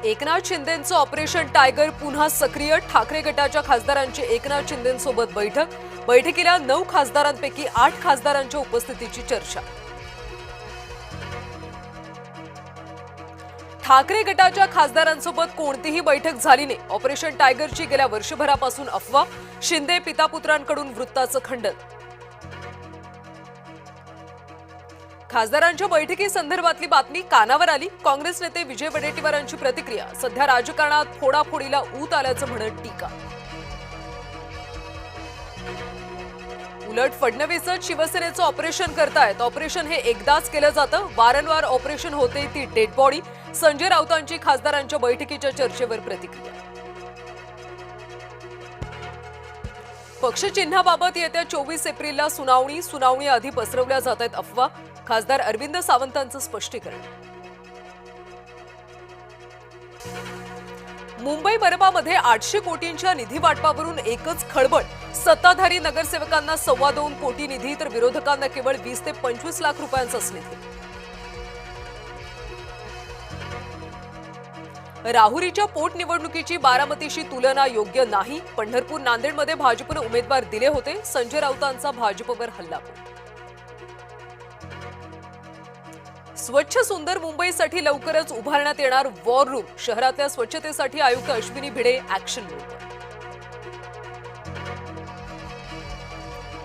Eknath शिंदेंचं operation tiger पुन्हा सक्रिय. ठाकरे गटाच्या खासदारांची एकनाथ शिंदेंसोबत बैठक. बैठकीला 9 खासदारांपैकी 8 खासदारांच्या उपस्थितीची चर्चा. ठाकरे गटाच्या खासदारांसोबत कोणतीही बैठक झाली नाही. ऑपरेशन टायगरची गेल्या वर्षभरापासून अफवा. शिंदे पितापुत्रांकडून वृत्ताचं खंडन. खासदारांच्या बैठकीसंदर्भातली बातमी कानावर आली. काँग्रेस नेते विजय वडेट्टीवारांची प्रतिक्रिया. सध्या राजकारणात फोडाफोडीला ऊत आल्याचं म्हणत टीका. उलट फडणवीसच शिवसेनेचं ऑपरेशन करतायत. ऑपरेशन हे एकदाच केलं जातं. वारंवार ऑपरेशन होते ती डेड बॉडी. संजय राऊतांची खासदारांच्या बैठकीच्या चर्चेवर प्रतिक्रिया. पक्षचिन्हाबाबत येत्या 24 एप्रिलला सुनावणी आधी पसरवल्या जात आहेत अफवा. खासदार अरविंद सावंतांचं स्पष्टीकरण. मुंबई मनपामध्ये 800 कोटींच्या निधी वाटपावरून एकच खळबळ. सत्ताधारी नगरसेवकांना 2.25 कोटी निधी तर विरोधकांना केवळ 20 ते 25 लाख रुपयांचाच निधी. राहुरीच्या पोटनिवडणुकीची बारामतीशी तुलना योग्य नाही. पंढरपूर नांदेडमध्ये भाजपने उमेदवार दिले होते. संजय राऊतांचा भाजपवर हल्लाबोल. स्वच्छ सुंदर मुंबईसाठी लवकरच उभारण्यात येणार वॉर रूम. शहरातल्या स्वच्छतेसाठी आयुक्त अश्विनी भिडे ऍक्शन मोडवर.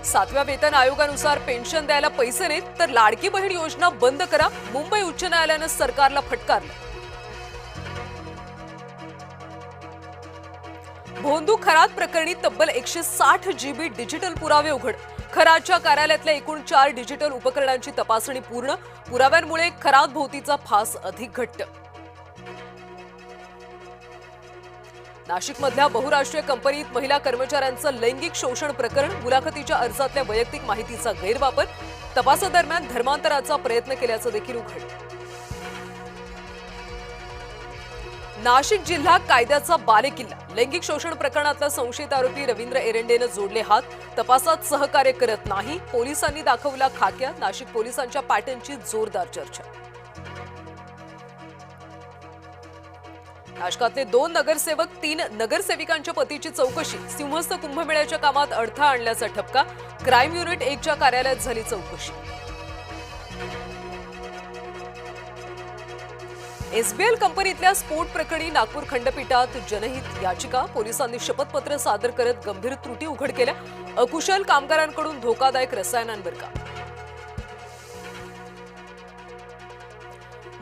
7व्या वेतन आयोगानुसार पेन्शन द्यायला पैसे नाहीत तर लाडकी बहीण योजना बंद करा. मुंबई उच्च न्यायालयानं सरकारला फटकारलं. भोंदू खरात प्रकरणी तब्बल 160 GB डिजिटल पुरावे उघड. खरातच्या कार्यालयातल्या एकूण 4 डिजिटल उपकरणांची तपासणी पूर्ण. पुराव्यांमुळे खरात भोवतीचा फास अधिक घट्ट. नाशिकमधल्या बहुराष्ट्रीय कंपनीत महिला कर्मचाऱ्यांचं लैंगिक शोषण प्रकरण. मुलाखतीच्या अर्जातल्या वैयक्तिक माहितीचा गैरवापर. तपासादरम्यान धर्मांतराचा प्रयत्न केल्याचं देखील उघड. नाशिक जिल्हा कायद्याचा बालेकिल्ला. लैंगिक शोषण प्रकरणातला संशयित आरोपी रवींद्र एरंडेनं जोडले हात. तपासात सहकार्य करत नाही. पोलिसांनी दाखवला खाक्या. नाशिक पोलिसांच्या पॅटर्नची जोरदार चर्चा. नाशकातले 2 नगरसेवक 3 नगरसेविकांच्या पतीची चौकशी. सिंहस्थ कुंभमेळ्याच्या कामात अडथळा आणल्याचा ठपका. क्राईम युनिट 1च्या कार्यालयात झाली चौकशी. एसबीएल कंपनीतल्या स्फोट प्रकरणी नागपूर खंडपीठात जनहित याचिका. पोलिसांनी शपथपत्र सादर करत गंभीर त्रुटी उघड केल्या. अकुशल कामगारांकडून धोकादायक रसायनांवर का.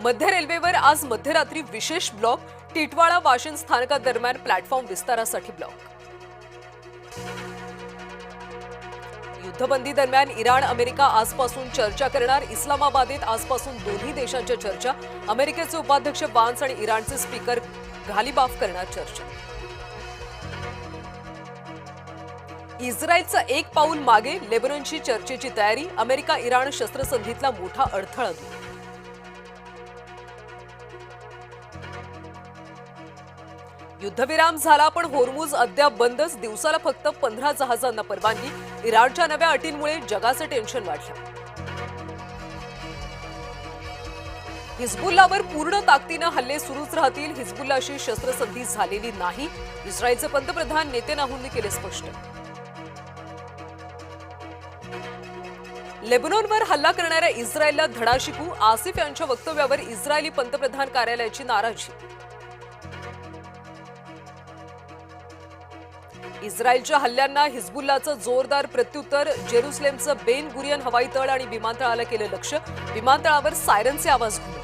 मध्य रेल्वेवर आज मध्यरात्री विशेष ब्लॉक. टिटवाळा वाशिम स्थानकादरम्यान प्लॅटफॉर्म विस्तारासाठी ब्लॉक. युद्धबंदी दरम्यान इराण अमेरिका आजपासून चर्चा करणार. इस्लामाबादेत आजपासून दोन्ही देशांच्या चर्चा. अमेरिकेचे उपाध्यक्ष वान्स आणि इराणचे स्पीकर घालिबाफ करणार चर्चा. इस्रायलचं एक पाऊल मागे. लेबननशी चर्चेची तयारी. अमेरिका इराण शस्त्रसंधीतला मोठा अडथळा दूर. युद्धविराम झाला पण होर्मुझ अद्याप बंदच. दिवसाला फक्त 15 जहाजांना परवानगी. इराणच्या नव्या अटींमुळे जगाचं टेन्शन वाढलं. हिजबुल्लावर पूर्ण ताकदीनं हल्ले सुरूच राहतील. हिजबुल्लाशी शस्त्रसंधी झालेली नाही. इस्रायलचे पंतप्रधान नेतन्याहूंनी केले स्पष्ट. लेबनॉनवर हल्ला करणाऱ्या इस्रायलला धडा शिकू. आसिफ यांच्या वक्तव्यावर इस्रायली पंतप्रधान कार्यालयाची नाराजी. इस्रायलच्या हल्ल्यांना हिजबुल्लाचं जोरदार प्रत्युत्तर. जेरुसलेमचं बेन गुरियन हवाई तळ आणि विमानतळाला केलं लक्ष्य. विमानतळावर सायरनचे आवाज घुमले.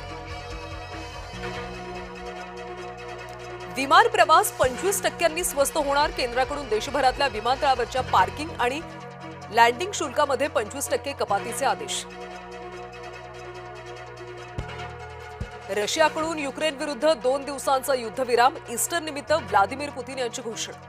विमान प्रवास 25% स्वस्त होणार. केंद्राकडून देशभरातल्या विमानतळावरच्या पार्किंग आणि लँडिंग शुल्कामध्ये 25% कपातीचे आदेश. रशियाकडून युक्रेन विरुद्ध 2 दिवसांचा युद्धविराम. ईस्टर निमित्त व्लादिमीर पुतीन यांची घोषणा.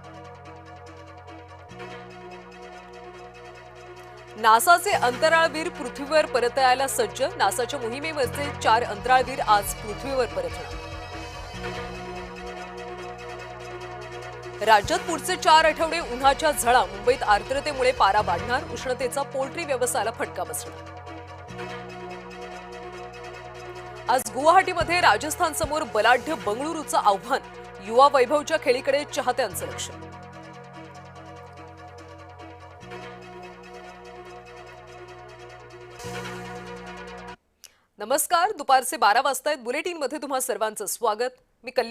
नासाचे अंतराळवीर पृथ्वीवर परतायला सज्ज. नासाच्या मोहिमेवरचे 4 अंतराळवीर आज पृथ्वीवर परतणार. राज्यात पुढचे 4 आठवडे उन्हाच्या झळा. मुंबईत आर्द्रतेमुळे पारा वाढणार. उष्णतेचा पोल्ट्री व्यवसायाला फटका बसणार. आज गुवाहाटीमध्ये राजस्थान समोर बलाढ्य बंगळुरूचं आव्हान, युवा वैभवच्या खेळीकडे चाहत्यांचं लक्ष. नमस्कार, दुपारचे 12 वाजतायत. बुलेटिनमध्ये तुम्हा सर्वांचं स्वागत. मी कल्याण.